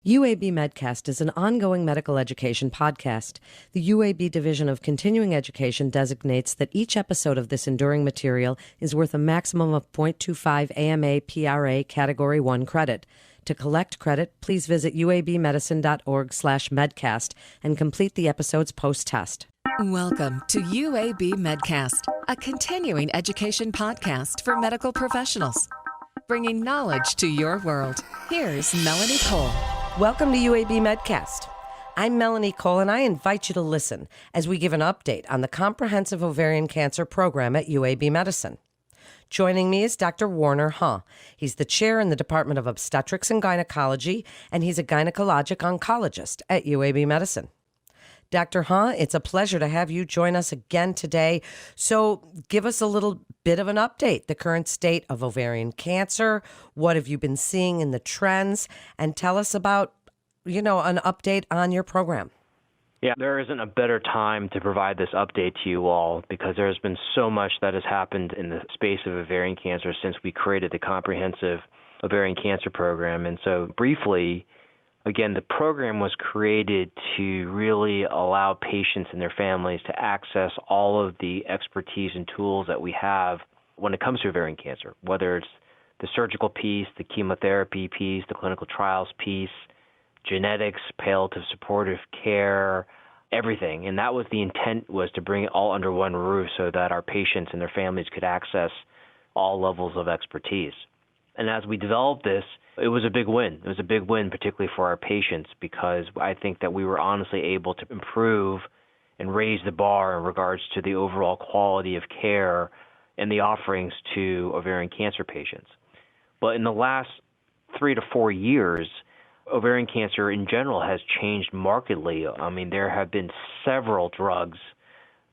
UAB MedCast is an ongoing medical education podcast. The UAB Division of Continuing Education designates that each episode of this enduring material is worth a maximum of 0.25 AMA PRA Category 1 credit. To collect credit, please visit uabmedicine.org/medcast and complete the episode's post-test. Welcome to UAB MedCast, a continuing education podcast for medical professionals, bringing knowledge to your world. Here's Melanie Cole. Welcome to UAB MedCast. I'm Melanie Cole, and I invite you to listen as we give an update on the Comprehensive Ovarian Cancer Program at UAB Medicine. Joining me is Dr. Warner Huh. He's the chair in the Department of Obstetrics and Gynecology, and he's a gynecologic oncologist at UAB Medicine. Dr. Huh, it's a pleasure to have you join us again today. So give us a little bit of an update, the current state of ovarian cancer, what have you been seeing in the trends, and tell us about, an update on your program. Yeah, there isn't a better time to provide this update to you all because there has been so much that has happened in the space of ovarian cancer since we created the Comprehensive Ovarian Cancer Program. And so briefly, again, the program was created to really allow patients and their families to access all of the expertise and tools that we have when it comes to ovarian cancer, whether it's the surgical piece, the chemotherapy piece, the clinical trials piece, genetics, palliative supportive care, everything. And that was the intent, was to bring it all under one roof so that our patients and their families could access all levels of expertise. And as we developed this, it was a big win. It was a big win, particularly for our patients, because I think that we were honestly able to improve and raise the bar in regards to the overall quality of care and the offerings to ovarian cancer patients. But in the last 3 to 4 years, ovarian cancer in general has changed markedly. I mean, there have been several drugs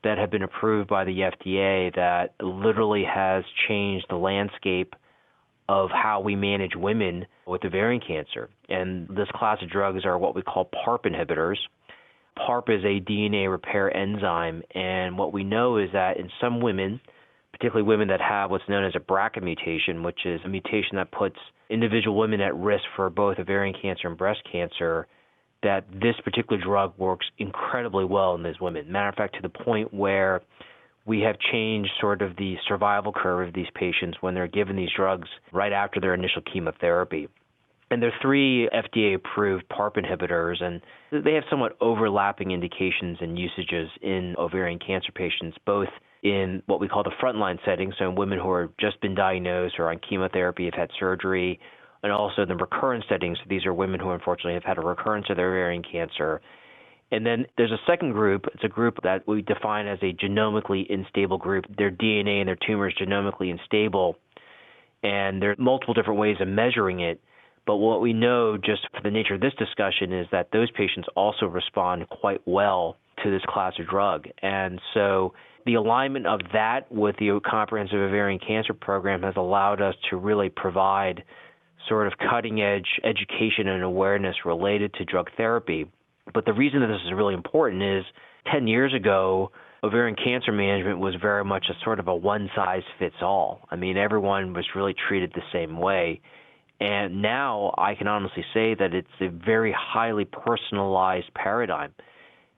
that have been approved by the FDA that literally has changed the landscape of how we manage women with ovarian cancer. And this class of drugs are what we call Parp Inhibitors. Parp is a DNA repair enzyme, and what we know is that in some women, particularly women that have what's known as a BRCA mutation, which is a mutation that puts individual women at risk for both ovarian cancer and breast cancer, that this particular drug works incredibly well in those women. Matter of fact, to the point where we have changed sort of the survival curve of these patients when they're given these drugs right after their initial chemotherapy. And there are 3 FDA-approved Parp inhibitors, and they have somewhat overlapping indications and usages in ovarian cancer patients, both in what we call the frontline setting, so in women who have just been diagnosed or on chemotherapy, have had surgery, and also in the recurrent settings. So these are women who unfortunately have had a recurrence of their ovarian cancer. And then there's a second group. It's a group that we define as a genomically unstable group. Their DNA and their tumor is genomically unstable, and there are multiple different ways of measuring it. But what we know, just for the nature of this discussion, is that those patients also respond quite well to this class of drug. And so the alignment of that with the Comprehensive Ovarian Cancer Program has allowed us to really provide sort of cutting-edge education and awareness related to drug therapy. But the reason that this is really important is 10 years ago, ovarian cancer management was very much a sort of a one-size-fits-all. I mean, everyone was really treated the same way. And now I can honestly say that it's a very highly personalized paradigm.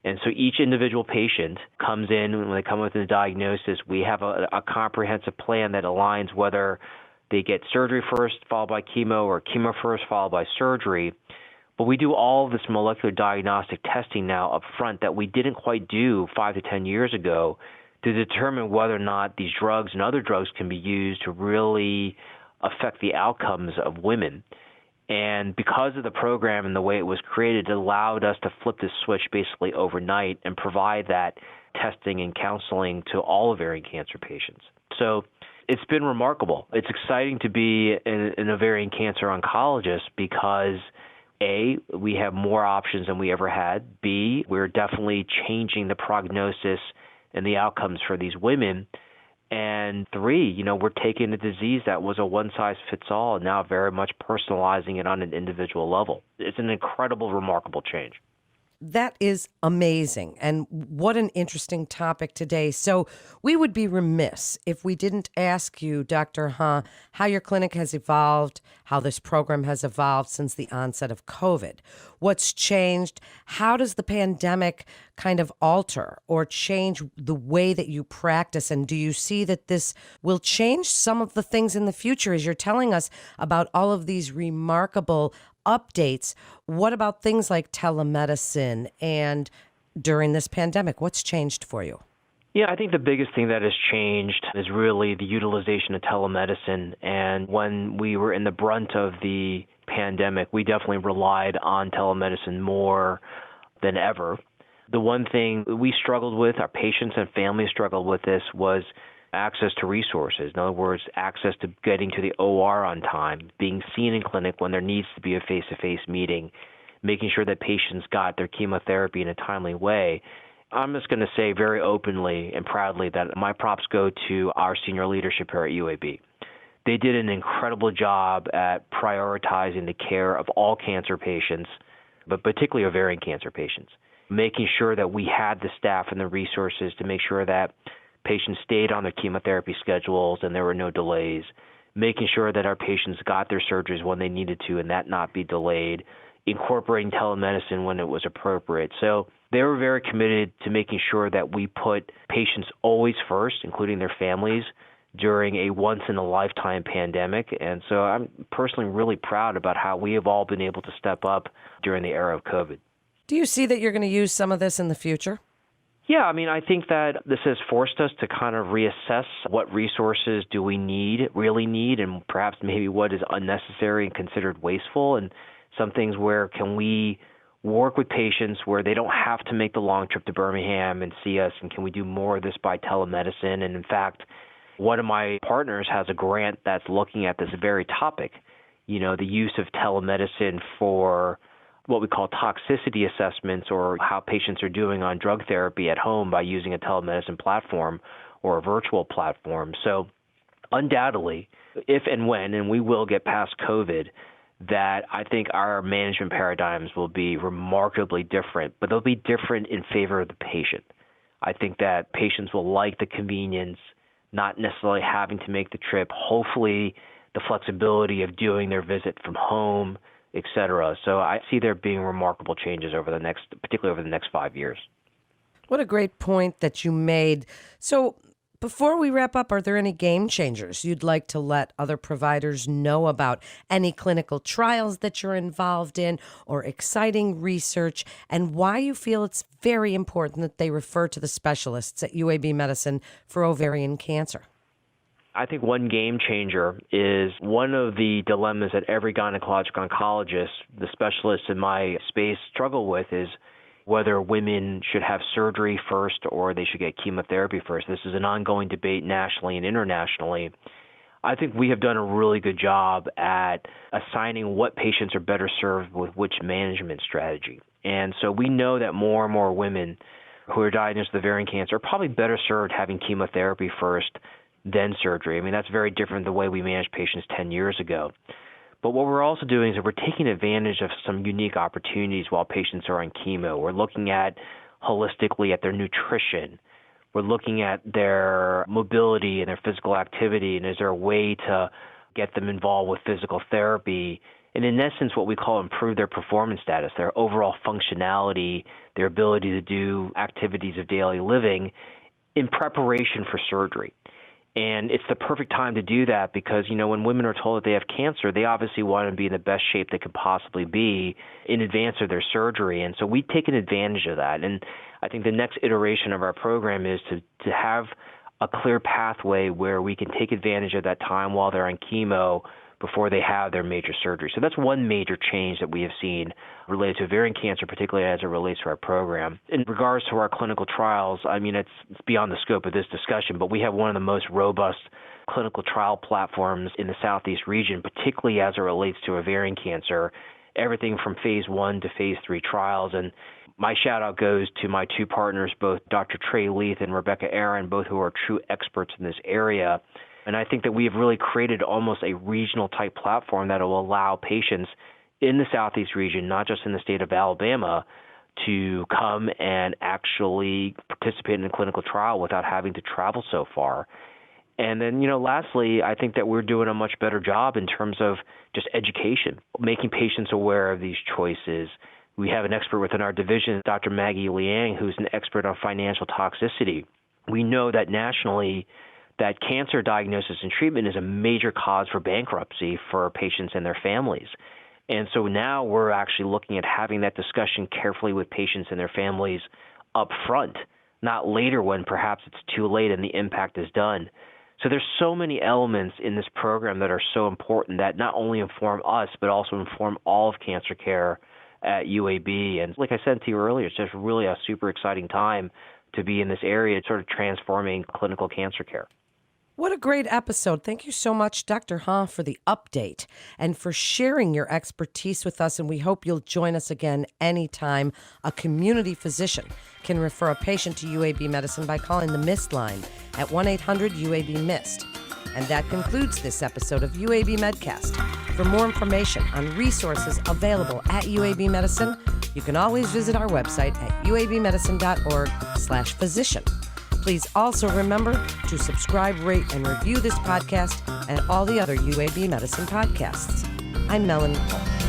And so each individual patient comes in, when they come with a diagnosis, we have a comprehensive plan that aligns whether they get surgery first, followed by chemo, or chemo first, followed by surgery. But we do all of this molecular diagnostic testing now up front that we didn't quite do 5 to 10 years ago to determine whether or not these drugs and other drugs can be used to really affect the outcomes of women. And because of the program and the way it was created, it allowed us to flip this switch basically overnight and provide that testing and counseling to all ovarian cancer patients. So it's been remarkable. It's exciting to be an ovarian cancer oncologist because A, we have more options than we ever had. B, we're definitely changing the prognosis and the outcomes for these women. And 3, we're taking a disease that was a one-size-fits-all and now very much personalizing it on an individual level. It's an incredible, remarkable change. That is amazing. And what an interesting topic today. So we would be remiss if we didn't ask you, Dr. Ha, how your clinic has evolved, how this program has evolved since the onset of COVID. What's changed? How does the pandemic kind of alter or change the way that you practice? And do you see that this will change some of the things in the future as you're telling us about all of these remarkable updates? What about things like telemedicine and during this pandemic? What's changed for you? Yeah, I think the biggest thing that has changed is really the utilization of telemedicine. And when we were in the brunt of the pandemic, we definitely relied on telemedicine more than ever. The one thing we struggled with, our patients and families struggled with this, was access to resources. In other words, access to getting to the OR on time, being seen in clinic when there needs to be a face-to-face meeting, making sure that patients got their chemotherapy in a timely way. I'm just going to say very openly and proudly that my props go to our senior leadership here at UAB. They did an incredible job at prioritizing the care of all cancer patients, but particularly ovarian cancer patients, making sure that we had the staff and the resources to make sure that patients stayed on their chemotherapy schedules and there were no delays, making sure that our patients got their surgeries when they needed to and that not be delayed, incorporating telemedicine when it was appropriate. So they were very committed to making sure that we put patients always first, including their families, during a once-in-a-lifetime pandemic. And so I'm personally really proud about how we have all been able to step up during the era of COVID. Do you see that you're going to use some of this in the future? Yeah, I mean, I think that this has forced us to kind of reassess what resources do we really need, and perhaps maybe what is unnecessary and considered wasteful, and some things where can we work with patients where they don't have to make the long trip to Birmingham and see us, and can we do more of this by telemedicine? And in fact, one of my partners has a grant that's looking at this very topic, the use of telemedicine for what we call toxicity assessments, or how patients are doing on drug therapy at home by using a telemedicine platform or a virtual platform. So undoubtedly, if and when, and we will get past COVID, that I think our management paradigms will be remarkably different, but they'll be different in favor of the patient. I think that patients will like the convenience, not necessarily having to make the trip, hopefully the flexibility of doing their visit from home, et cetera. So I see there being remarkable changes particularly over the next 5 years. What a great point that you made. So before we wrap up, are there any game changers you'd like to let other providers know about? Any clinical trials that you're involved in or exciting research, and why you feel it's very important that they refer to the specialists at UAB Medicine for ovarian cancer? I think one game changer is one of the dilemmas that every gynecologic oncologist, the specialists in my space, struggle with is whether women should have surgery first or they should get chemotherapy first. This is an ongoing debate nationally and internationally. I think we have done a really good job at assigning what patients are better served with which management strategy. And so we know that more and more women who are diagnosed with ovarian cancer are probably better served having chemotherapy first than surgery. I mean, that's very different than the way we managed patients 10 years ago. But what we're also doing is that we're taking advantage of some unique opportunities while patients are on chemo. We're looking at holistically at their nutrition. We're looking at their mobility and their physical activity, and is there a way to get them involved with physical therapy, and in essence what we call improve their performance status, their overall functionality, their ability to do activities of daily living in preparation for surgery. And it's the perfect time to do that because, when women are told that they have cancer, they obviously want to be in the best shape they could possibly be in advance of their surgery. And so we've taken advantage of that. And I think the next iteration of our program is to have a clear pathway where we can take advantage of that time while they're on chemo before they have their major surgery. So that's one major change that we have seen related to ovarian cancer, particularly as it relates to our program. In regards to our clinical trials, I mean, it's beyond the scope of this discussion, but we have one of the most robust clinical trial platforms in the Southeast region, particularly as it relates to ovarian cancer, everything from phase 1 to phase 3 trials. And my shout out goes to my two partners, both Dr. Trey Leith and Rebecca Aaron, both who are true experts in this area. And I think that we have really created almost a regional type platform that will allow patients in the Southeast region, not just in the state of Alabama, to come and actually participate in a clinical trial without having to travel so far. And then, lastly, I think that we're doing a much better job in terms of just education, making patients aware of these choices. We have an expert within our division, Dr. Maggie Liang, who's an expert on financial toxicity. We know that nationally that cancer diagnosis and treatment is a major cause for bankruptcy for patients and their families. And so now we're actually looking at having that discussion carefully with patients and their families up front, not later when perhaps it's too late and the impact is done. So there's so many elements in this program that are so important that not only inform us, but also inform all of cancer care at UAB. And like I said to you earlier, it's just really a super exciting time to be in this area, sort of transforming clinical cancer care. What a great episode. Thank you so much, Dr. Ha, for the update and for sharing your expertise with us. And we hope you'll join us again anytime. A community physician can refer a patient to UAB Medicine by calling the MIST line at 1-800-UAB-MIST. And that concludes this episode of UAB MedCast. For more information on resources available at UAB Medicine, you can always visit our website at uabmedicine.org/physician. Please also remember to subscribe, rate, and review this podcast and all the other UAB Medicine podcasts. I'm Melanie Cole.